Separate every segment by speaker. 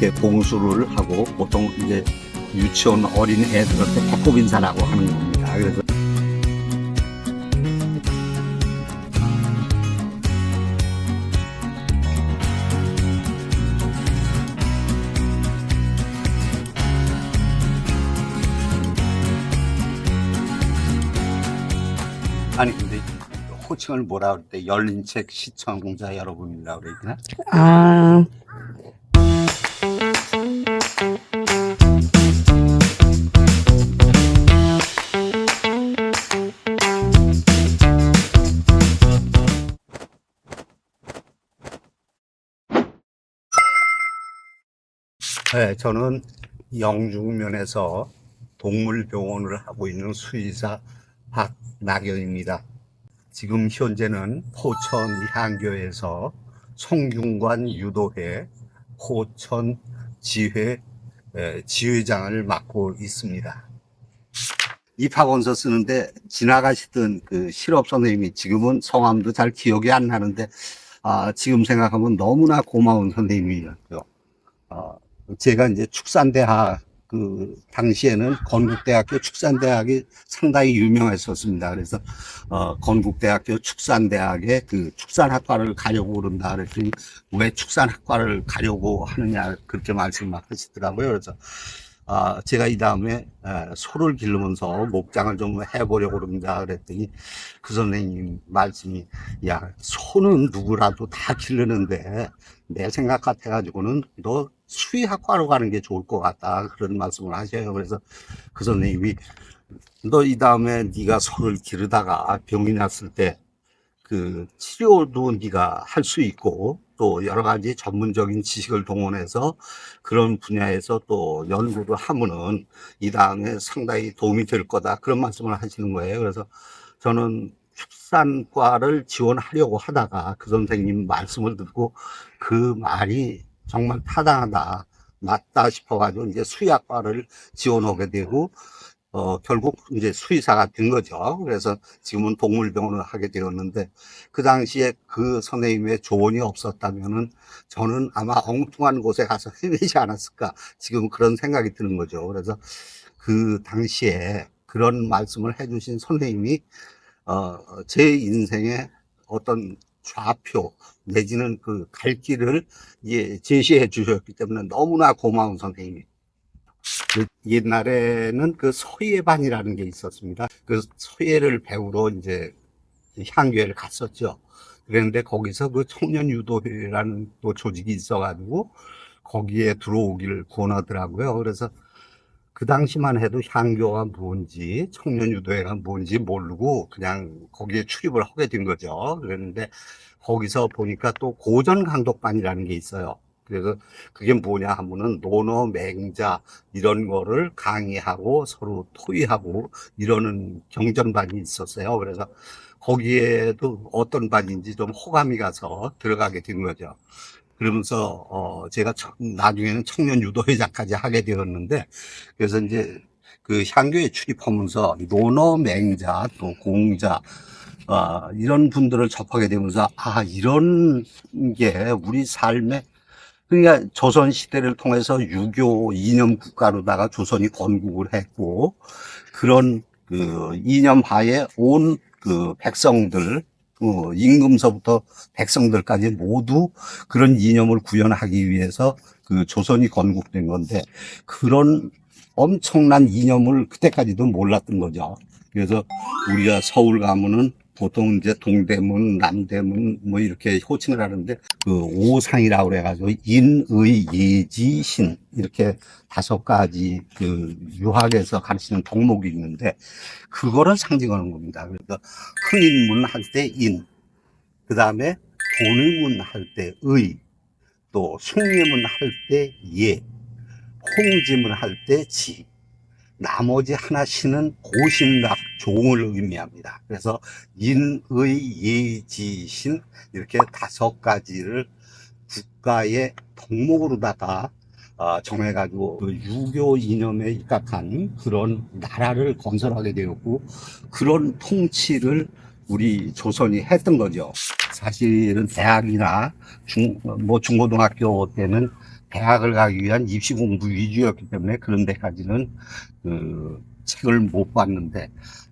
Speaker 1: 이렇게 공수를 하고 보통 이제 유치원 어린 애들한테 배꼽 인사라고 하는 겁니다. 그래서 아니 근데 호칭을 뭐라 그럴 때 열린 책 시청자 여러분이라고 그러나?
Speaker 2: 아,
Speaker 1: 네, 저는 영주면에서 동물병원을 하고 있는 수의사 박나경입니다. 지금 현재는 포천 향교에서 송균관 유도회 포천 지회 지회장을 맡고 있습니다. 입학원서 쓰는데 지나가시던 그 실업 선생님이 지금은 성함도 잘 기억이 안 나는데 지금 생각하면 너무나 고마운 선생님이었죠. 제가 이제 축산대학 그 당시에는 건국대학교 축산대학이 상당히 유명했었습니다. 그래서 건국대학교 축산대학에 그 축산학과를 가려고 그런다 그랬더니 왜 축산학과를 가려고 하느냐 그렇게 말씀하시더라고요. 그래서 제가 이 다음에 소를 기르면서 목장을 좀 해보려고 그럽니다. 그랬더니 그 선생님 말씀이 야 소는 누구라도 다 기르는데 내 생각 같아가지고는 너 수의학과로 가는 게 좋을 것 같다 그런 말씀을 하셔요. 그래서 그 선생님이 너 이 다음에 네가 소를 기르다가 병이 났을 때 그 치료도 네가 할 수 있고 또 여러 가지 전문적인 지식을 동원해서 그런 분야에서 또 연구를 하면은 이 다음에 상당히 도움이 될 거다 그런 말씀을 하시는 거예요. 그래서 저는 축산과를 지원하려고 하다가 그 선생님 말씀을 듣고 그 말이 정말 타당하다 맞다 싶어가지고 이제 수의학과를 지원하게 되고 결국 이제 수의사가 된 거죠. 그래서 지금은 동물병원을 하게 되었는데 그 당시에 그 선생님의 조언이 없었다면은 저는 아마 엉뚱한 곳에 가서 헤매지 않았을까 지금 그런 생각이 드는 거죠. 그래서 그 당시에 그런 말씀을 해주신 선생님이 제 인생의 어떤 좌표 내지는 그 갈 길을 제시해 주셨기 때문에 너무나 고마운 선생님입니다. 그 옛날에는 그 서예반이라는 게 있었습니다. 그 서예를 배우러 이제 향교회를 갔었죠. 그런데 거기서 그 청년유도회라는 또 조직이 있어가지고 거기에 들어오기를 권하더라고요. 그래서 그 당시만 해도 향교가 뭔지 청년유도회가 뭔지 모르고 그냥 거기에 출입을 하게 된 거죠. 그랬는데 거기서 보니까 또 고전강독반이라는 게 있어요. 그래서 그게 뭐냐 하면은 논어, 맹자 이런 거를 강의하고 서로 토의하고 이러는 경전반이 있었어요. 그래서 거기에도 어떤 반인지 좀 호감이 가서 들어가게 된 거죠. 그러면서 제가 나중에는 청년 유도회장까지 하게 되었는데 그래서 이제 그 향교에 출입하면서 논어, 맹자 또 공자 이런 분들을 접하게 되면서 이런 게 우리 삶에 그러니까 조선 시대를 통해서 유교 이념 국가로다가 조선이 건국을 했고 그런 그 이념 하에 온 그 백성들 임금서부터 백성들까지 모두 그런 이념을 구현하기 위해서 그 조선이 건국된 건데 그런 엄청난 이념을 그때까지도 몰랐던 거죠. 그래서 우리가 서울 가면은 보통 이제 동대문, 남대문 뭐 이렇게 호칭을 하는데 그 오상이라고 그래가지고 인의 예지 신 이렇게 5가지 그 유학에서 가르치는 덕목이 있는데 그거를 상징하는 겁니다. 그래서 흥인문 할 때 인, 그 다음에 돈의문 할 때 의, 또 숭례문 할 때 예, 홍지문 할 때 지. 나머지 하나씩은 고심각 종을 의미합니다. 그래서 인의 예지신 이렇게 5가지를 국가의 덕목으로다가 정해가지고 그 유교 이념에 입각한 그런 나라를 건설하게 되었고 그런 통치를 우리 조선이 했던 거죠. 사실은 대학이나 중고등학교 때는 대학을 가기 위한 입시 공부 위주였기 때문에 그런 데까지는 그 책을 못 봤는데,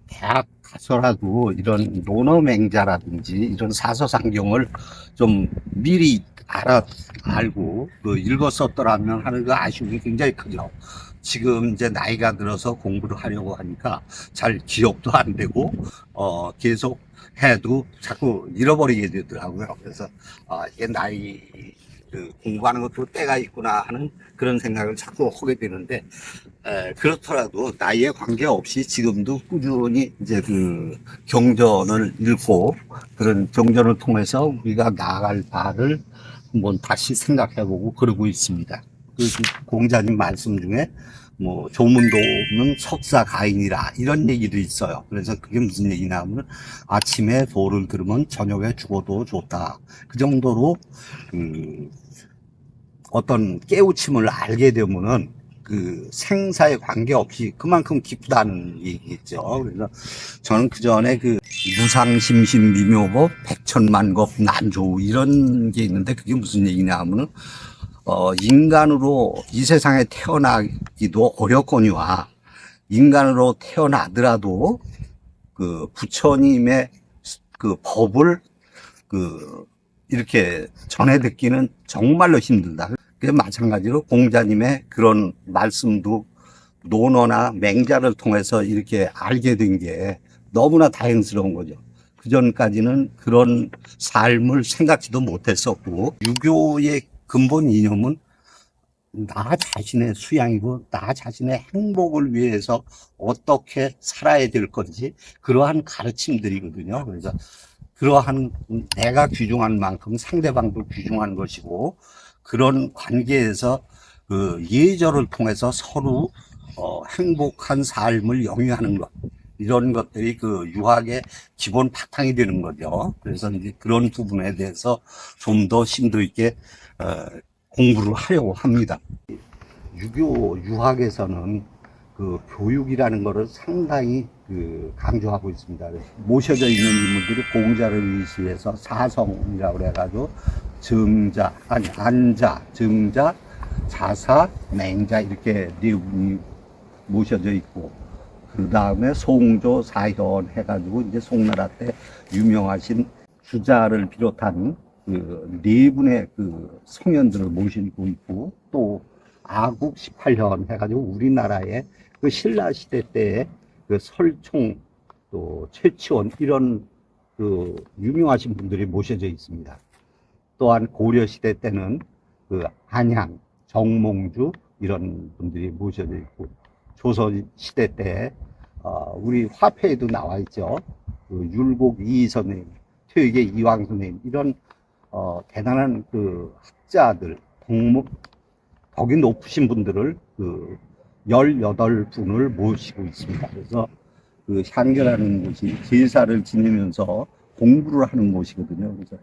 Speaker 1: 대학 가서라도 이런 논어맹자라든지 이런 사서상경을 좀 미리 알고 읽었었더라면 하는 그 아쉬움이 굉장히 크죠. 지금 이제 나이가 들어서 공부를 하려고 하니까 잘 기억도 안 되고 계속 해도 자꾸 잃어버리게 되더라고요. 그래서 이게 나이 공부하는 것도 때가 있구나 하는 그런 생각을 자꾸 하게 되는데, 그렇더라도 나이에 관계없이 지금도 꾸준히 이제 그 경전을 읽고 그런 경전을 통해서 우리가 나아갈 바를 한번 다시 생각해보고 그러고 있습니다. 그 공자님 말씀 중에 뭐 조문도 없는 석사가인이라 이런 얘기도 있어요. 그래서 그게 무슨 얘기냐 하면, 아침에 도를 들으면 저녁에 죽어도 좋다. 그 정도로 어떤 깨우침을 알게 되면은 그 생사에 관계없이 그만큼 기쁘다는 얘기겠죠. 그래서 저는 그 전에 그 무상심신미묘법 백천만법 난조 이런 게 있는데, 그게 무슨 얘기냐 하면은 인간으로 이 세상에 태어나기도 어렵거니와 인간으로 태어나더라도 그 부처님의 그 법을 이렇게 전해 듣기는 정말로 힘들다. 그 마찬가지로 공자님의 그런 말씀도 논어나 맹자를 통해서 이렇게 알게 된 게 너무나 다행스러운 거죠. 그 전까지는 그런 삶을 생각지도 못했었고, 유교의 근본 이념은 나 자신의 수양이고 나 자신의 행복을 위해서 어떻게 살아야 될 건지 그러한 가르침들이거든요. 그래서 그러한 내가 귀중한 만큼 상대방도 귀중한 것이고, 그런 관계에서 그 예절을 통해서 서로 행복한 삶을 영위하는 것, 이런 것들이 그 유학의 기본 바탕이 되는 거죠. 그래서 이제 그런 부분에 대해서 좀 더 심도 있게 공부를 하려고 합니다. 유교 유학에서는 그 교육이라는 것을 상당히 강조하고 있습니다. 모셔져 있는 인물들이 공자를 위시해서 사성이라고 그래가지고 안자, 증자, 자사, 맹자 이렇게 네 분이 모셔져 있고, 그 다음에 송조, 사현 해가지고 이제 송나라 때 유명하신 주자를 비롯한 그 네 분의 그 성현들을 모시고 있고, 또 아국 18현 해가지고 우리나라의 그 신라 시대 때의 그 설총, 또 최치원 이런 그 유명하신 분들이 모셔져 있습니다. 또한 고려 시대 때는 그 안향, 정몽주 이런 분들이 모셔져 있고, 조선 시대 때 우리 화폐에도 나와 있죠. 그 율곡 이 선생님, 퇴계 이황 선생님 이런 대단한 그 학자들, 덕이 높으신 분들을 그 18분을 모시고 있습니다. 그래서 그 향교라는 곳이 제사를 지내면서 공부를 하는 곳이거든요. 그래서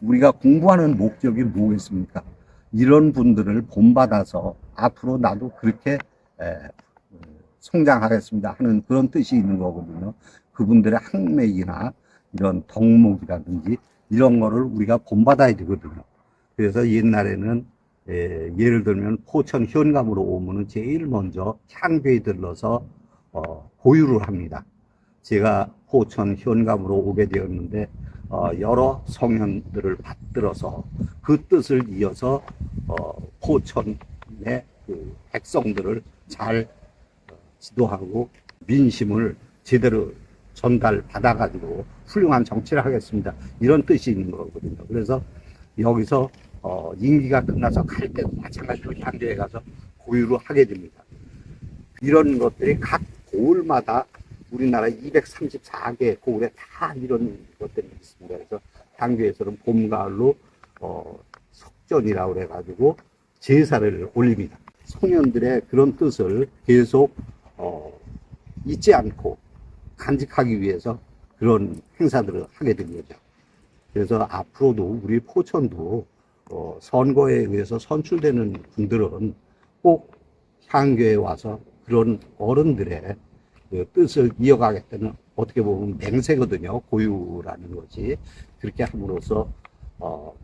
Speaker 1: 우리가 공부하는 목적이 뭐겠습니까? 이런 분들을 본받아서 앞으로 나도 그렇게 성장하겠습니다 하는 그런 뜻이 있는 거거든요. 그분들의 학맥이나 이런 덕목이라든지 이런 거를 우리가 본받아야 되거든요. 그래서 옛날에는 예를 들면 포천 현감으로 오면은 제일 먼저 향교에 들러서 고유를 합니다. 제가 포천 현감으로 오게 되었는데 여러 성현들을 받들어서 그 뜻을 이어서 포천의 그 백성들을 잘 지도하고 민심을 제대로 전달받아가지고 훌륭한 정치를 하겠습니다, 이런 뜻이 있는 거거든요. 그래서 여기서 임기가 끝나서 갈 때도 마찬가지로 향교에 가서 고유를 하게 됩니다. 이런 것들이 각 고을마다 우리나라 234개 고을에 다 이런 것들이 있습니다. 그래서 향교에서는 봄, 가을로 석전이라고 해가지고 제사를 올립니다. 성현들의 그런 뜻을 계속 잊지 않고 간직하기 위해서 그런 행사들을 하게 된 거죠. 그래서 앞으로도 우리 포천도 선거에 의해서 선출되는 분들은 꼭 향교에 와서 그런 어른들의 그 뜻을 이어가겠다는, 어떻게 보면 맹세거든요. 고유라는 것이. 그렇게 함으로써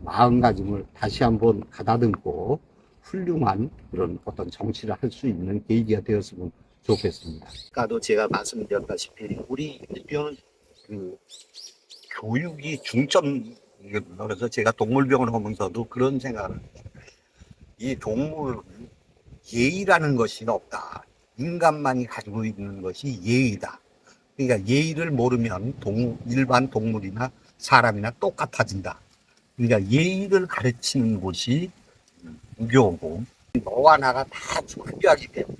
Speaker 1: 마음가짐을 다시 한번 가다듬고 훌륭한 그런 어떤 정치를 할 수 있는 계기가 되었으면 좋겠습니다. 아까도 제가 말씀드렸다시피 우리 일병 그 교육이 중점, 그래서 제가 동물병원을 하면서도 그런 생각을 해요. 이 동물은 예의라는 것이 없다. 인간만이 가지고 있는 것이 예의다. 그러니까 예의를 모르면 일반 동물이나 사람이나 똑같아진다. 그러니까 예의를 가르치는 곳이 유교고, 너와 나가 다 존귀하기 때문에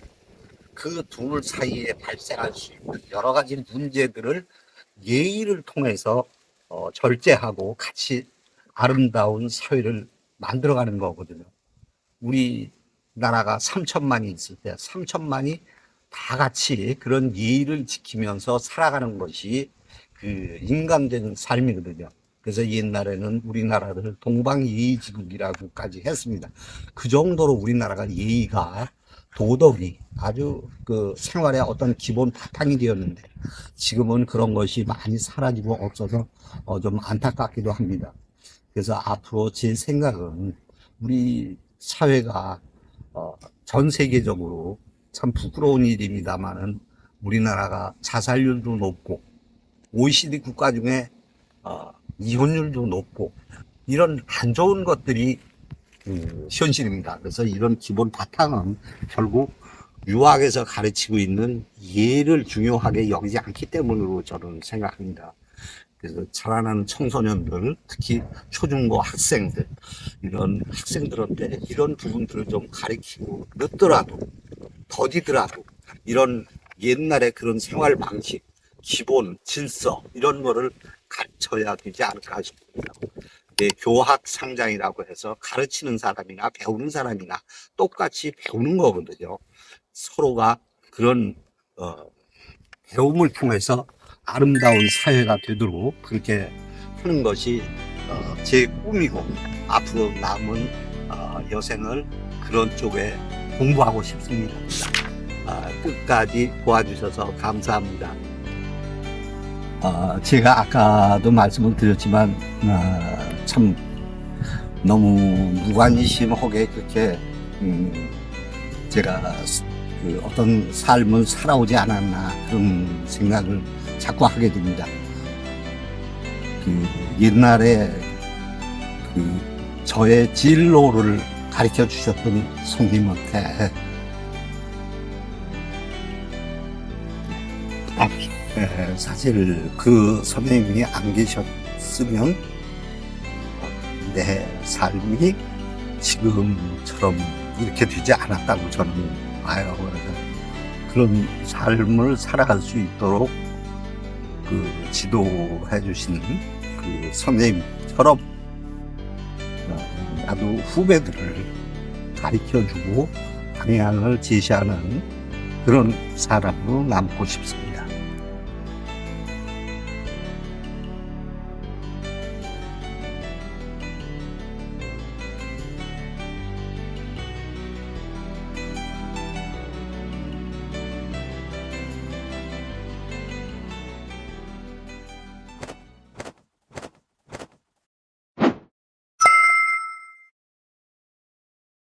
Speaker 1: 그 둘 사이에 발생할 수 있는 여러 가지 문제들을 예의를 통해서 절제하고 같이 아름다운 사회를 만들어가는 거거든요. 우리나라가 3천만이 있을 때 3천만이 다 같이 그런 예의를 지키면서 살아가는 것이 그 인간된 삶이거든요. 그래서 옛날에는 우리나라를 동방예의지국이라고까지 했습니다. 그 정도로 우리나라가 예의가, 도덕이 아주 그 생활의 어떤 기본 바탕이 되었는데 지금은 그런 것이 많이 사라지고 없어서 좀 안타깝기도 합니다. 그래서 앞으로 제 생각은 우리 사회가 전 세계적으로 참 부끄러운 일입니다만은 우리나라가 자살률도 높고 OECD 국가 중에 이혼율도 높고 이런 안 좋은 것들이 현실입니다. 그래서 이런 기본 바탕은 결국 유학에서 가르치고 있는 예를 중요하게 여기지 않기 때문으로 저는 생각합니다. 그래서 자라나는 청소년들, 특히 초중고 학생들, 이런 학생들한테 이런 부분들을 좀 가르치고 늦더라도, 더디더라도 이런 옛날의 그런 생활 방식, 기본, 질서 이런 거를 가르쳐야 되지 않을까 싶습니다. 교학 상장이라고 해서 가르치는 사람이나 배우는 사람이나 똑같이 배우는 거거든요. 서로가 그런 배움을 통해서 아름다운 사회가 되도록 그렇게 하는 것이 제 꿈이고 앞으로 남은 여생을 그런 쪽에 공부하고 싶습니다. 끝까지 도와주셔서 감사합니다. 제가 아까도 말씀을 드렸지만 참 너무 무관심하게 그렇게 제가 그 어떤 삶을 살아오지 않았나 그런 생각을 자꾸 하게 됩니다. 그 옛날에 그 저의 진로를 가르쳐 주셨던 선생님한테 사실 그 선생님이 안 계셨으면 내 삶이 지금처럼 이렇게 되지 않았다고 저는 봐요. 그런 삶을 살아갈 수 있도록 그 지도해 주시는 그 선생님처럼 나도 후배들을 가르쳐 주고 방향을 제시하는 그런 사람으로 남고 싶습니다.